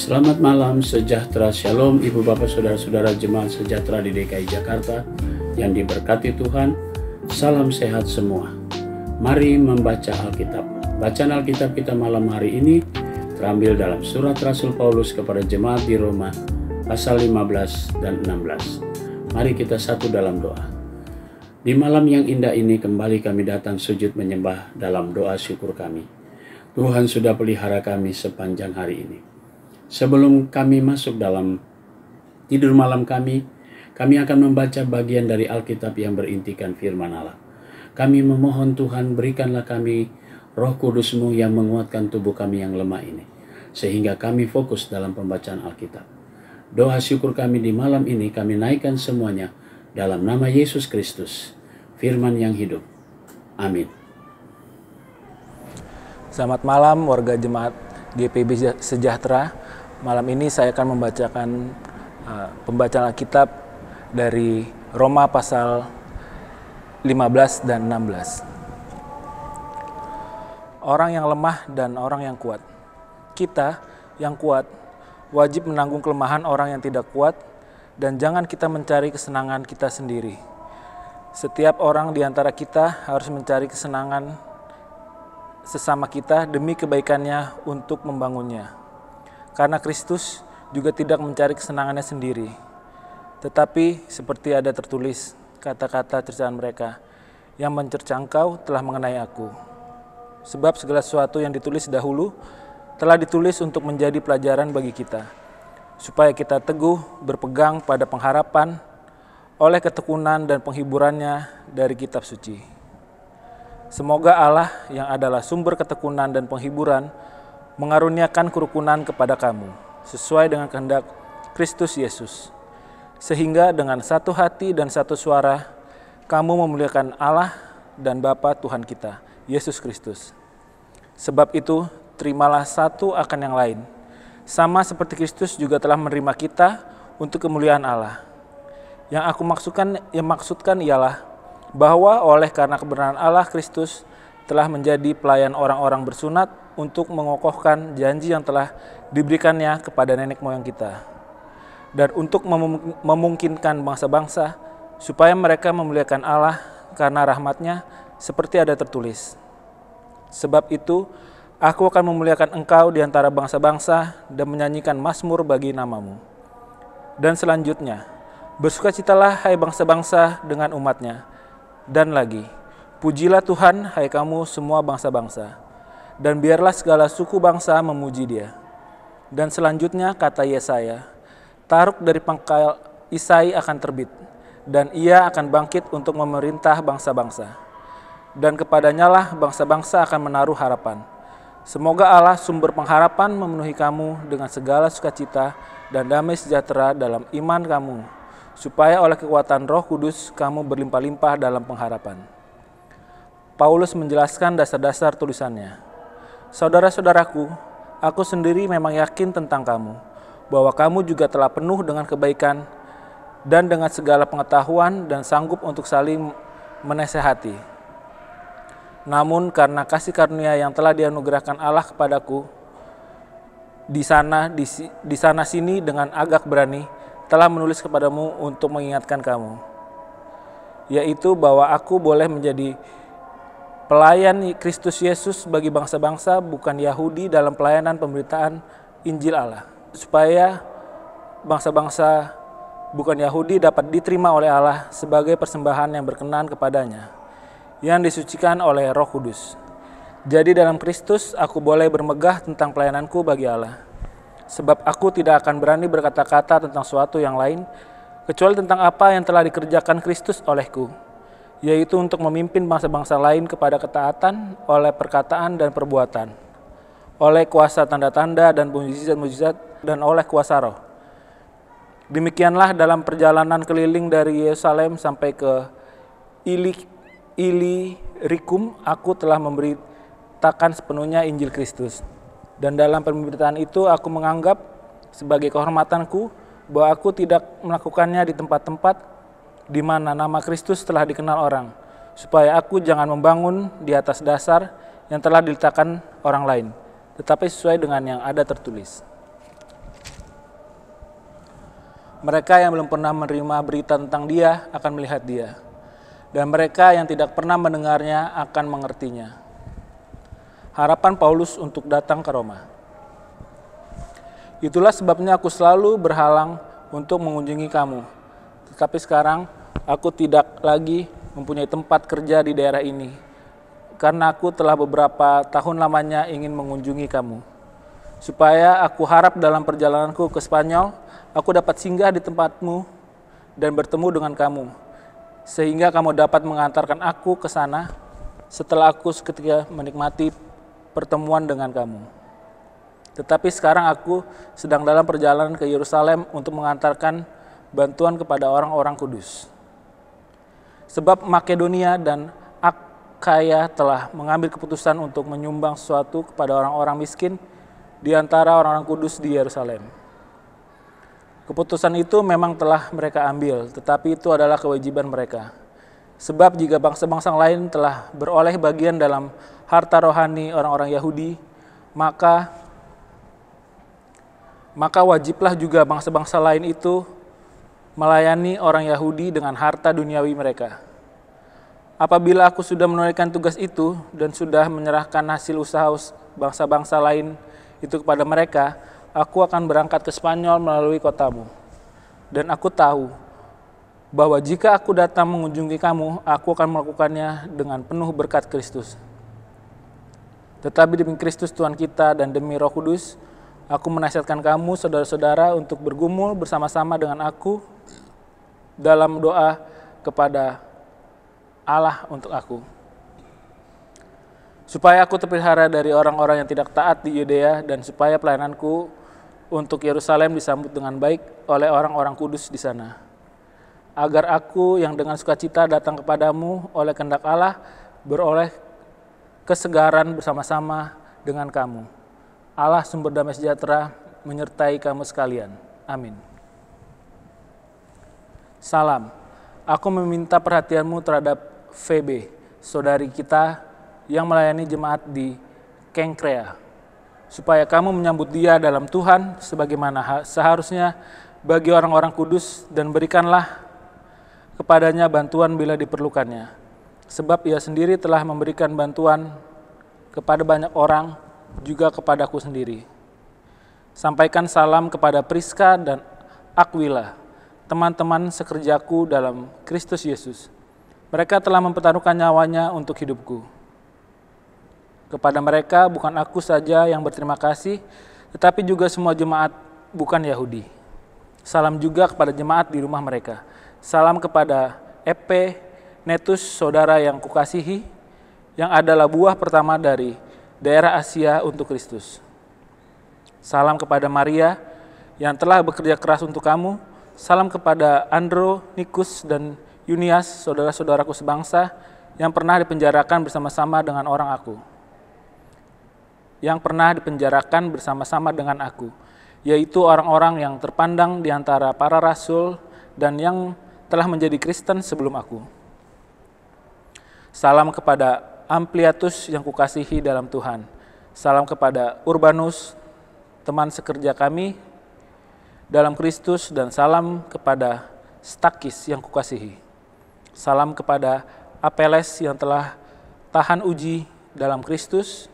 Selamat malam, sejahtera, shalom Ibu Bapak Saudara-saudara jemaat sejahtera di DKI Jakarta yang diberkati Tuhan. Salam sehat semua. Mari membaca Alkitab. Bacaan Alkitab kita malam hari ini terambil dalam surat Rasul Paulus kepada jemaat di Roma pasal 15 dan 16. Mari kita satu dalam doa. Di malam yang indah ini kembali kami datang sujud menyembah dalam doa syukur kami. Tuhan sudah pelihara kami sepanjang hari ini. Sebelum kami masuk dalam tidur malam kami akan membaca bagian dari Alkitab yang berintikan firman Allah. Kami memohon Tuhan, berikanlah kami Roh Kudus-Mu yang menguatkan tubuh kami yang lemah ini, sehingga kami fokus dalam pembacaan Alkitab. Doa syukur kami di malam ini kami naikkan semuanya dalam nama Yesus Kristus, firman yang hidup. Amin. Selamat malam warga jemaat GPIB Sejahtera. Malam ini saya akan membacakan pembacaan Alkitab dari Roma pasal 15 dan 16. Orang yang lemah dan orang yang kuat. Kita yang kuat wajib menanggung kelemahan orang yang tidak kuat, dan jangan kita mencari kesenangan kita sendiri. Setiap orang di antara kita harus mencari kesenangan sesama kita demi kebaikannya untuk membangunnya. Karena Kristus juga tidak mencari kesenangannya sendiri. Tetapi seperti ada tertulis kata-kata cercaan mereka, yang mencerca engkau telah mengenai aku. Sebab segala sesuatu yang ditulis dahulu telah ditulis untuk menjadi pelajaran bagi kita, supaya kita teguh berpegang pada pengharapan oleh ketekunan dan penghiburannya dari kitab suci. Semoga Allah yang adalah sumber ketekunan dan penghiburan mengaruniakan kerukunan kepada kamu, sesuai dengan kehendak Kristus Yesus, sehingga dengan satu hati dan satu suara, kamu memuliakan Allah dan Bapa Tuhan kita, Yesus Kristus. Sebab itu, terimalah satu akan yang lain, sama seperti Kristus juga telah menerima kita untuk kemuliaan Allah. Yang aku maksudkan ialah bahwa oleh karena kebenaran Allah, Kristus telah menjadi pelayan orang-orang bersunat untuk mengokohkan janji yang telah diberikannya kepada nenek moyang kita, dan untuk memungkinkan bangsa-bangsa supaya mereka memuliakan Allah karena rahmat-Nya, seperti ada tertulis. Sebab itu, aku akan memuliakan engkau di antara bangsa-bangsa dan menyanyikan mazmur bagi namamu. Dan selanjutnya, bersukacitalah hai bangsa-bangsa dengan umat-Nya. Dan lagi, pujilah Tuhan hai kamu semua bangsa-bangsa, dan biarlah segala suku bangsa memuji Dia. Dan selanjutnya kata Yesaya, taruk dari pangkal Isai akan terbit, dan Ia akan bangkit untuk memerintah bangsa-bangsa. Dan kepadanya lah bangsa-bangsa akan menaruh harapan. Semoga Allah sumber pengharapan memenuhi kamu dengan segala sukacita dan damai sejahtera dalam iman kamu, supaya oleh kekuatan Roh Kudus kamu berlimpah-limpah dalam pengharapan. Paulus menjelaskan dasar-dasar tulisannya. Saudara-saudaraku, aku sendiri memang yakin tentang kamu, bahwa kamu juga telah penuh dengan kebaikan dan dengan segala pengetahuan dan sanggup untuk saling menasehati. Namun karena kasih karunia yang telah dianugerahkan Allah kepadaku, di sana sini dengan agak berani telah menulis kepadamu untuk mengingatkan kamu, yaitu bahwa aku boleh menjadi pelayan Kristus Yesus bagi bangsa-bangsa bukan Yahudi dalam pelayanan pemberitaan Injil Allah, supaya bangsa-bangsa bukan Yahudi dapat diterima oleh Allah sebagai persembahan yang berkenan kepadanya, yang disucikan oleh Roh Kudus. Jadi dalam Kristus aku boleh bermegah tentang pelayananku bagi Allah, sebab aku tidak akan berani berkata-kata tentang suatu yang lain, kecuali tentang apa yang telah dikerjakan Kristus olehku, yaitu untuk memimpin bangsa-bangsa lain kepada ketaatan oleh perkataan dan perbuatan, oleh kuasa tanda-tanda dan mujizat-mujizat, dan oleh kuasa Roh. Demikianlah dalam perjalanan keliling dari Yerusalem sampai ke Ilirikum, aku telah memberitakan sepenuhnya Injil Kristus. Dan dalam pemberitaan itu aku menganggap sebagai kehormatanku bahwa aku tidak melakukannya di tempat-tempat di mana nama Kristus telah dikenal orang, supaya aku jangan membangun di atas dasar yang telah diletakkan orang lain, tetapi sesuai dengan yang ada tertulis. Mereka yang belum pernah menerima berita tentang Dia akan melihat Dia, dan mereka yang tidak pernah mendengarnya akan mengertinya. Harapan Paulus untuk datang ke Roma. Itulah sebabnya aku selalu berhalang untuk mengunjungi kamu. Tetapi sekarang aku tidak lagi mempunyai tempat kerja di daerah ini, karena aku telah beberapa tahun lamanya ingin mengunjungi kamu. Supaya aku harap dalam perjalananku ke Spanyol, aku dapat singgah di tempatmu dan bertemu dengan kamu, sehingga kamu dapat mengantarkan aku ke sana setelah aku seketika menikmati pertemuan dengan kamu. Tetapi sekarang aku sedang dalam perjalanan ke Yerusalem untuk mengantarkan bantuan kepada orang-orang kudus. Sebab Makedonia dan Akhaya telah mengambil keputusan untuk menyumbang sesuatu kepada orang-orang miskin di antara orang-orang kudus di Yerusalem. Keputusan itu memang telah mereka ambil, tetapi itu adalah kewajiban mereka. Sebab jika bangsa-bangsa lain telah beroleh bagian dalam harta rohani orang-orang Yahudi, maka wajiblah juga bangsa-bangsa lain itu melayani orang Yahudi dengan harta duniawi mereka. Apabila aku sudah menunaikan tugas itu dan sudah menyerahkan hasil usaha bangsa-bangsa lain itu kepada mereka, aku akan berangkat ke Spanyol melalui kotamu. Dan aku tahu bahwa jika aku datang mengunjungi kamu, aku akan melakukannya dengan penuh berkat Kristus. Tetapi demi Kristus Tuhan kita dan demi Roh Kudus, aku menasihatkan kamu, saudara-saudara, untuk bergumul bersama-sama dengan aku dalam doa kepada Allah untuk aku, supaya aku terpelihara dari orang-orang yang tidak taat di Yudea, dan supaya pelayananku untuk Yerusalem disambut dengan baik oleh orang-orang kudus di sana. Agar aku yang dengan sukacita datang kepadamu oleh kehendak Allah beroleh kesegaran bersama-sama dengan kamu. Allah sumber damai sejahtera menyertai kamu sekalian. Amin. Salam. Aku meminta perhatianmu terhadap Febe, saudari kita yang melayani jemaat di Kengkrea, supaya kamu menyambut dia dalam Tuhan sebagaimana seharusnya bagi orang-orang kudus, dan berikanlah kepadanya bantuan bila diperlukannya. Sebab ia sendiri telah memberikan bantuan kepada banyak orang, juga kepadaku sendiri. Sampaikan salam kepada Priska dan Aquila, teman-teman sekerjaku dalam Kristus Yesus. Mereka telah mempertaruhkan nyawanya untuk hidupku. Kepada mereka bukan aku saja yang berterima kasih, tetapi juga semua jemaat bukan Yahudi. Salam juga kepada jemaat di rumah mereka. Salam kepada Epenetus, saudara yang kukasihi, yang adalah buah pertama dari daerah Asia untuk Kristus. Salam kepada Maria yang telah bekerja keras untuk kamu. Salam kepada Andronikus dan Yunias, saudara-saudaraku sebangsa, yang pernah dipenjarakan bersama-sama dengan aku, yaitu orang-orang yang terpandang di antara para rasul dan yang telah menjadi Kristen sebelum aku. Salam kepada Ampliatus yang kukasihi dalam Tuhan. Salam kepada Urbanus, teman sekerja kami dalam Kristus, dan salam kepada Stakis yang kukasihi. Salam kepada Apeles yang telah tahan uji dalam Kristus.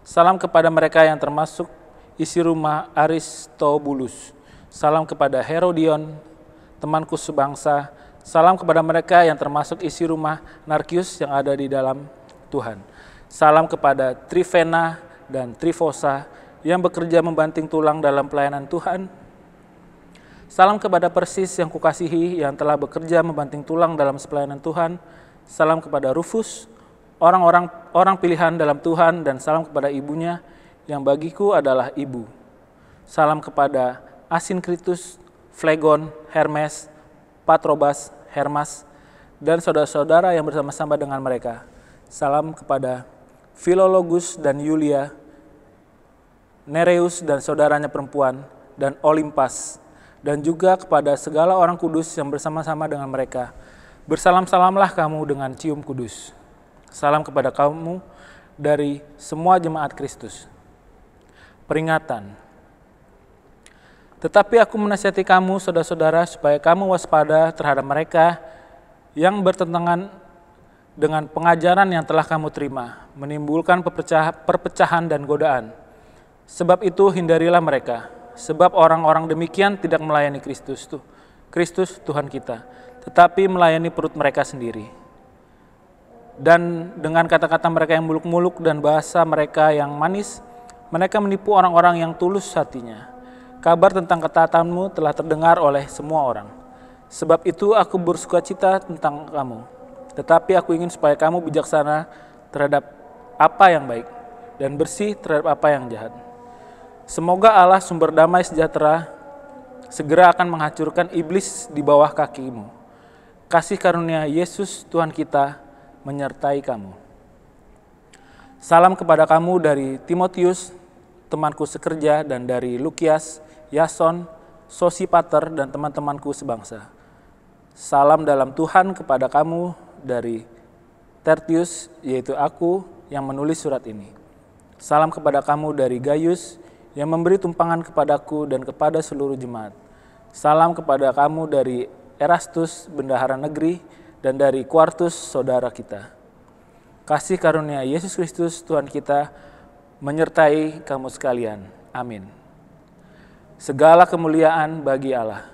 Salam kepada mereka yang termasuk isi rumah Aristobulus. Salam kepada Herodion, temanku sebangsa. Salam kepada mereka yang termasuk isi rumah Narkius yang ada di dalam Tuhan. Salam kepada Trifena dan Trifosa yang bekerja membanting tulang dalam pelayanan Tuhan. Salam kepada Persis yang kukasihi yang telah bekerja membanting tulang dalam pelayanan Tuhan. Salam kepada Rufus, orang pilihan dalam Tuhan, dan salam kepada ibunya yang bagiku adalah ibu. Salam kepada Asinkritus, Flegon, Hermes, Patrobas, Hermas, dan saudara-saudara yang bersama-sama dengan mereka. Salam kepada Filologus dan Yulia, Nereus dan saudaranya perempuan, dan Olimpas, dan juga kepada segala orang kudus yang bersama-sama dengan mereka. Bersalam-salamlah kamu dengan cium kudus. Salam kepada kamu dari semua jemaat Kristus. Peringatan. Tetapi aku menasihati kamu, saudara-saudara, supaya kamu waspada terhadap mereka yang bertentangan dengan pengajaran yang telah kamu terima, menimbulkan perpecahan dan godaan. Sebab itu hindarilah mereka, sebab orang-orang demikian tidak melayani Kristus Tuhan kita, tetapi melayani perut mereka sendiri. Dan dengan kata-kata mereka yang muluk-muluk dan bahasa mereka yang manis, mereka menipu orang-orang yang tulus hatinya. Kabar tentang ketaatanmu telah terdengar oleh semua orang. Sebab itu aku bersukacita tentang kamu. Tetapi aku ingin supaya kamu bijaksana terhadap apa yang baik dan bersih terhadap apa yang jahat. Semoga Allah sumber damai sejahtera segera akan menghancurkan iblis di bawah kakimu. Kasih karunia Yesus Tuhan kita menyertai kamu. Salam kepada kamu dari Timotius, temanku sekerja, dan dari Lukias, Yason, Sosipater, dan teman-temanku sebangsa. Salam dalam Tuhan kepada kamu dari Tertius, yaitu aku yang menulis surat ini. Salam kepada kamu dari Gaius, yang memberi tumpangan kepadaku dan kepada seluruh jemaat. Salam kepada kamu dari Erastus, bendahara negeri, dan dari Quartus, saudara kita. Kasih karunia Yesus Kristus Tuhan kita menyertai kamu sekalian. Amin. Segala kemuliaan bagi Allah.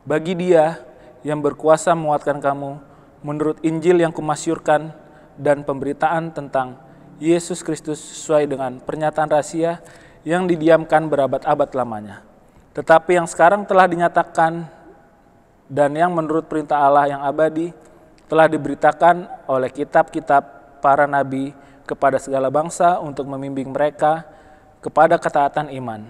Bagi Dia yang berkuasa menguatkan kamu menurut Injil yang kumasyurkan dan pemberitaan tentang Yesus Kristus sesuai dengan pernyataan rahasia yang didiamkan berabad-abad lamanya. Tetapi yang sekarang telah dinyatakan dan yang menurut perintah Allah yang abadi telah diberitakan oleh kitab-kitab para nabi kepada segala bangsa untuk membimbing mereka kepada ketaatan iman.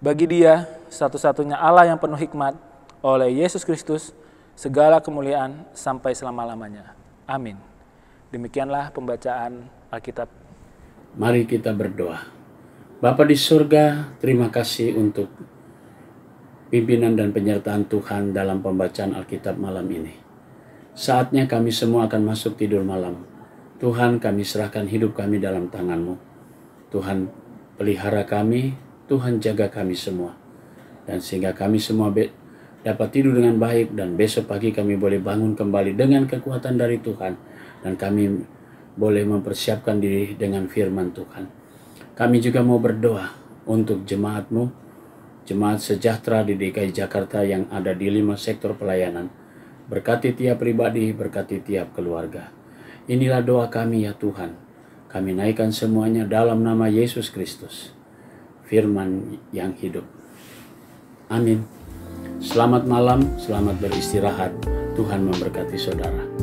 Bagi Dia, satu-satunya Allah yang penuh hikmat, oleh Yesus Kristus, segala kemuliaan sampai selama-lamanya. Amin. Demikianlah pembacaan Alkitab. Mari kita berdoa. Bapa di surga, terima kasih untuk pimpinan dan penyertaan Tuhan dalam pembacaan Alkitab malam ini. Saatnya kami semua akan masuk tidur malam. Tuhan, kami serahkan hidup kami dalam tangan-Mu. Tuhan, pelihara kami, Tuhan jaga kami semua. Dan sehingga kami semua dapat tidur dengan baik dan besok pagi kami boleh bangun kembali dengan kekuatan dari Tuhan. Dan kami boleh mempersiapkan diri dengan firman Tuhan. Kami juga mau berdoa untuk jemaat-Mu, jemaat sejahtera di DKI Jakarta yang ada di 5 sektor pelayanan. Berkati tiap pribadi, berkati tiap keluarga. Inilah doa kami ya Tuhan. Kami naikkan semuanya dalam nama Yesus Kristus, firman yang hidup. Amin. Selamat malam, selamat beristirahat. Tuhan memberkati saudara.